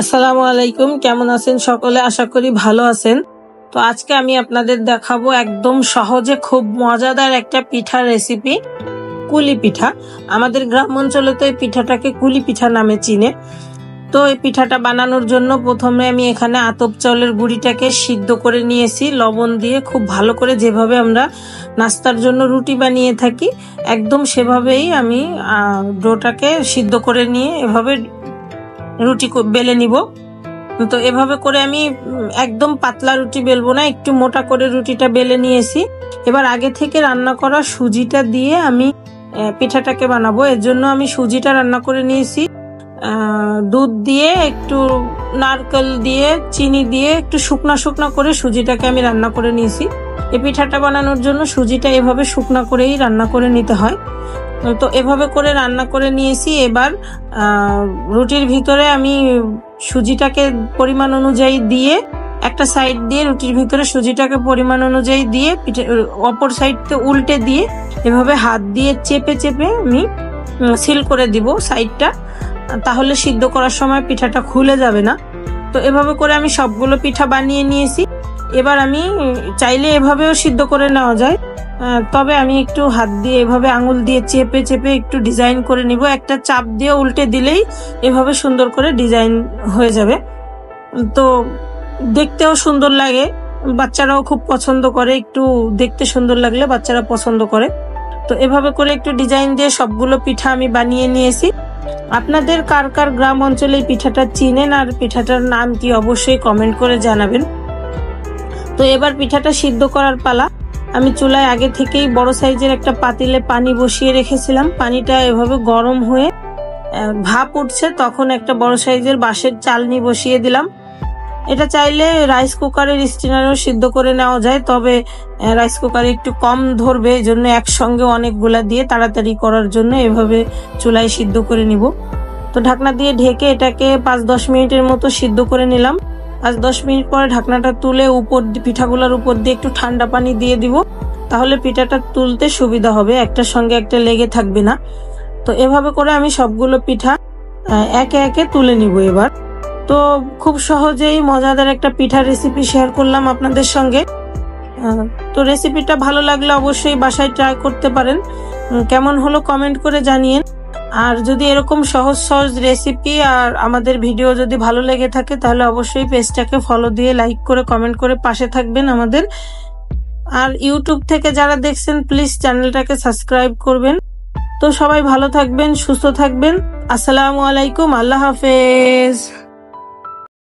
আসসালামু আলাইকুম, কেমন আছেন সকলে? আশা করি ভালো আছেন। তো আজকে আমি আপনাদের দেখাবো একদম সহজে খুব মজাদার একটা পিঠার রেসিপি, কুলি পিঠা। আমাদের গ্রাম অঞ্চলে তো এই পিঠাটাকে কুলি পিঠা নামে চিনে। তো এই পিঠাটা বানানোর জন্য প্রথমে আমি এখানে আতপ চাউলের গুঁড়িটাকে সিদ্ধ করে নিয়েছি লবণ দিয়ে, খুব ভালো করে, যেভাবে আমরা নাস্তার জন্য রুটি বানিয়ে থাকি একদম সেভাবেই আমি ডোটাকে সিদ্ধ করে নিয়ে এভাবে রুটি বেলে নিব। তো এভাবে করে আমি একদম পাতলা রুটি বেলবো না, একটু মোটা করে রুটিটা বেলে নিয়েছি। এবার আগে থেকে রান্না করা সুজিটা দিয়ে আমি পিঠাটাকে বানাবো। এর জন্য আমি সুজিটা রান্না করে নিয়েছি, দুধ দিয়ে, একটু নারকেল দিয়ে, চিনি দিয়ে একটু শুকনা শুকনা করে সুজিটাকে আমি রান্না করে নিয়েছি। এই পিঠাটা বানানোর জন্য সুজিটা এভাবে শুকনা করেই রান্না করে নিতে হয়। তো এভাবে করে রান্না করে নিয়েছি। এবার রুটির ভিতরে আমি সুজিটাকে পরিমাণ অনুযায়ী দিয়ে, একটা সাইড দিয়ে রুটির ভিতরে সুজিটাকে পরিমাণ অনুযায়ী দিয়ে অপর সাইডতে উল্টে দিয়ে এভাবে হাত দিয়ে চেপে চেপে আমি সিল করে দিব সাইডটা, তাহলে সিদ্ধ করার সময় পিঠাটা খুলে যাবে না। তো এভাবে করে আমি সবগুলো পিঠা বানিয়ে নিয়েছি। এবার আমি চাইলে এভাবেও সিদ্ধ করে নেওয়া যায়, তবে আমি একটু হাত দিয়ে এভাবে আঙুল দিয়ে চেপে চেপে একটু ডিজাইন করে নিব। একটা চাপ দিয়ে উল্টে দিলেই এভাবে সুন্দর করে ডিজাইন হয়ে যাবে। তো দেখতেও সুন্দর লাগে, বাচ্চারাও খুব পছন্দ করে, একটু দেখতে সুন্দর লাগলে বাচ্চারা পছন্দ করে। তো এভাবে করে একটু ডিজাইন দিয়ে সবগুলো পিঠা আমি বানিয়ে নিয়েছি। আপনাদের কার কার গ্রাম অঞ্চলে এই পিঠাটা চিনেন আর পিঠাটার নাম কি অবশ্যই কমেন্ট করে জানাবেন। তো এবার পিঠাটা সিদ্ধ করার পালা। আমি চুলায় আগে থেকেই বড় সাইজের একটা পাতিলে পানি বসিয়ে রেখেছিলাম। পানিটা এভাবে গরম হয়ে ভাপ উঠছে, তখন একটা বড় সাইজের বাঁশের চালনি বসিয়ে দিলাম। এটা চাইলে রাইস কুকারের স্টিনারেও সিদ্ধ করে নেওয়া যায়, তবে রাইস কুকারে একটু কম ধরবে, এই জন্য একসঙ্গে অনেকগুলা দিয়ে তাড়াতাড়ি করার জন্য এভাবে চুলায় সিদ্ধ করে নিব। তো ঢাকনা দিয়ে ঢেকে এটাকে 5-10 মিনিটের মতো সিদ্ধ করে নিলাম। 5-10 মিনিট পরে ঢাকনাটা তুলে পিঠাগুলোর উপর দিয়ে একটু ঠান্ডা পানি দিয়ে দিব, তাহলে পিঠাটা তুলতে সুবিধা হবে, একটার সঙ্গে একটা লেগে থাকবে না। তো এভাবে করে আমি সবগুলো পিঠা একে একে তুলে নিব এবার। তো খুব সহজেই মজাদার একটা পিঠার রেসিপি শেয়ার করলাম আপনাদের সঙ্গে। তো রেসিপিটা ভালো লাগলে অবশ্যই বাসায় ট্রাই করতে পারেন। কেমন হলো কমেন্ট করে জানিয়েন। আর যদি এরকম সহজ সহজ রেসিপি আর আমাদের ভিডিও যদি ভালো লেগে থাকে, তাহলে অবশ্যই পেজটাকে ফলো দিয়ে লাইক করে কমেন্ট করে পাশে থাকবেন আমাদের। আর ইউটিউব থেকে যারা দেখছেন প্লিজ চ্যানেলটাকে সাবস্ক্রাইব করবেন। তো সবাই ভালো থাকবেন, সুস্থ থাকবেন। আসসালামু আলাইকুম, আল্লাহ হাফেজ।